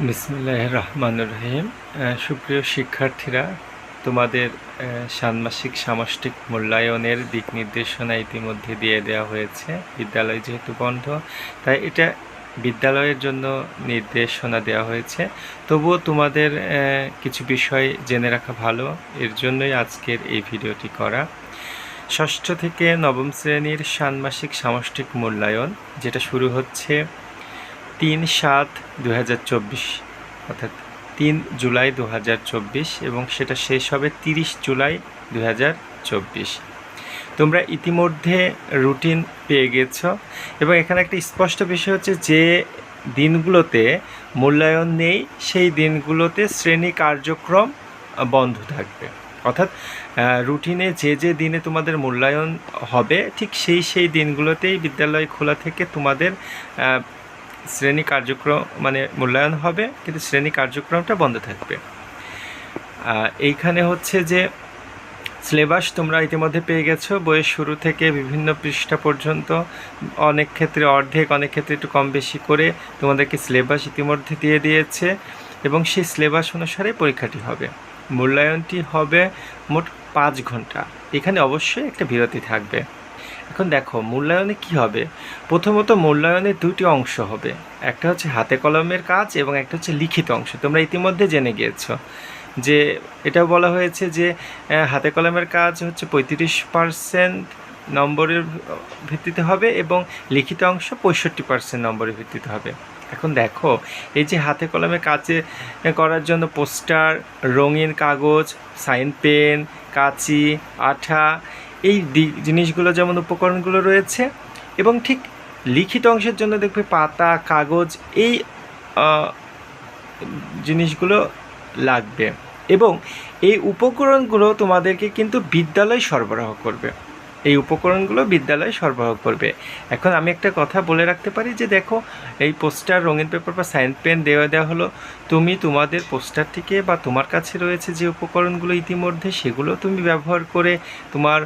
বিসমিল্লাহির রহমানির রহিম। সুপ্রিয় শিক্ষার্থীরা, তোমাদের ষান্মাসিক সামষ্টিক মূল্যায়নের দিক নির্দেশনা ইতিমধ্যে দিয়ে দেওয়া হয়েছে। বিদ্যালয় যেহেতু বন্ধ, তাই এটা বিদ্যালয়ের জন্য নির্দেশনা দেওয়া হয়েছে। তবুও তোমাদের কিছু বিষয় জেনে রাখা ভালো, এর জন্যই আজকের এই ভিডিওটি করা। ষষ্ঠ থেকে নবম শ্রেণীর ষান্মাসিক সামষ্টিক মূল্যায়ন, যেটা শুরু হচ্ছে 3/7/2024 অর্থাৎ 3 জুলাই 2024 এবং সেটা শেষ হবে 30 জুলাই 2024। তোমরা ইতিমধ্যে রুটিন পেয়ে গেছো এবং এখানে একটা স্পষ্ট বিষয় হচ্ছে যে দিনগুলোতে মূল্যায়ন নেই সেই দিনগুলোতে শ্রেণী কার্যক্রম বন্ধ থাকবে। অর্থাৎ রুটিনে যে দিনে তোমাদের মূল্যায়ন হবে ঠিক সেই দিনগুলোতেই বিদ্যালয় খোলা থেকে তোমাদের শ্রেণী কার্যক্রম মূল্যায়ন হবে, কিন্তু শ্রেণী কার্যক্রমটা বন্ধ থাকবে। এইখানে হচ্ছে যে সিলেবাস তোমরা ইতিমধ্যে পেয়ে গেছো, বইয়ের শুরু থেকে বিভিন্ন পৃষ্ঠা পর্যন্ত, অনেক ক্ষেত্রে অর্ধেক, অনেক ক্ষেত্রে একটু কম বেশি করে তোমাদেরকে সিলেবাস ইতিমধ্যে দিয়ে দিয়েছে এবং সেই সিলেবাস অনুসারে পরীক্ষাটি হবে। মূল্যায়নটি হবে মোট 5 ঘন্টা। এখানে অবশ্যই একটা বিরতি থাকবে। এখন দেখো মূল্যায়নে কি হবে। প্রথমত মূল্যায়নের দুটি অংশ হবে, একটা হচ্ছে হাতে কলমের কাজ এবং একটা হচ্ছে লিখিত অংশ। তোমরা ইতিমধ্যে জেনে গিয়েছো যে এটাও বলা হয়েছে যে হাতে কলমের কাজ হচ্ছে 35% নম্বরের ভিত্তিতে হবে এবং লিখিত অংশ 65% নম্বরের ভিত্তিতে হবে। এখন দেখো এই যে হাতে কলমে কাজে করার জন্য পোস্টার, রঙিন কাগজ, সাইন পেন, কাঁচি, আঠা, এই জিনিসগুলো যেমন উপকরণগুলো রয়েছে এবং ঠিক লিখিত অংশের জন্য দেখবে পাতা, কাগজ, এই জিনিসগুলো লাগবে এবং এই উপকরণগুলো তোমাদেরকে কিন্তু বিদ্যালয় সরবরাহ করবে। এই উপকরণগুলো বিদ্যালয় সরবরাহ করবে। এখন আমি একটা কথা বলে রাখতে পারি যে দেখো এই পোস্টার, রঙিন পেপার বা সাইন পেন দেওয়া হলো, তুমি তোমাদের পোস্টারটিকে বা তোমার কাছে রয়েছে যে উপকরণগুলো ইতিমধ্যে সেগুলো তুমি ব্যবহার করে তোমার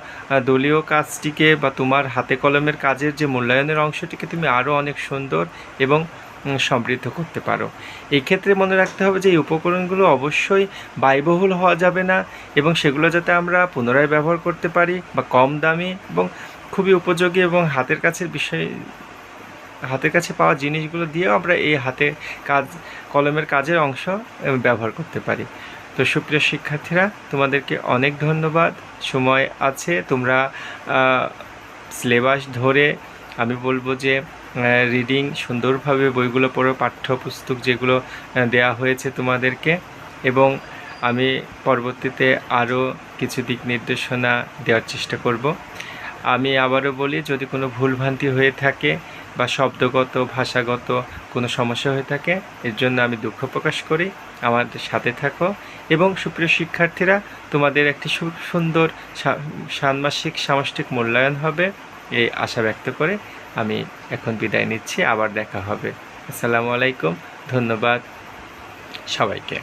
দলীয় কাজটিকে বা তোমার হাতে কলমের কাজের যে মূল্যায়নের অংশটিকে তুমি আরও অনেক সুন্দর এবং সমৃদ্ধ করতে পারো। এই ক্ষেত্রে মনে রাখতে হবে যে এই উপকরণগুলো অবশ্যই ব্যয়বহুল হওয়া যাবে না এবং সেগুলো যাতে আমরা পুনরায় ব্যবহার করতে পারি বা কম দামি এবং খুবই উপযোগী এবং হাতের কাছে পাওয়া জিনিসগুলো দিয়েও আমরা এই হাতে কলমের কাজের অংশ ব্যবহার করতে পারি। তো সুপ্রিয় শিক্ষার্থীরা, তোমাদেরকে অনেক ধন্যবাদ। সময় আছে, তোমরা সিলেবাস ধরে, আমি বলবো যে রিডিং সুন্দরভাবে বইগুলো পড়ো, পাঠ্যপুস্তক যেগুলো দেয়া হয়েছে তোমাদেরকে, এবং আমি পরবর্তীতে আরও কিছু দিক নির্দেশনা দেওয়ার চেষ্টা করব। আমি আবারও বলি, যদি কোনো ভুলভ্রান্তি হয়ে থাকে বা শব্দগত, ভাষাগত কোনো সমস্যা হয়ে থাকে, এর জন্য আমি দুঃখ প্রকাশ করি। আমাদের সাথে থাকো এবং সুপ্রিয় শিক্ষার্থীরা, তোমাদের একটি সুন্দর ষান্মাসিক সামষ্টিক মূল্যায়ন হবে এই আশা ব্যক্ত করে আমি এখন বিদায় নিচ্ছি। আবার দেখা হবে। আসসালামু আলাইকুম। ধন্যবাদ সবাইকে।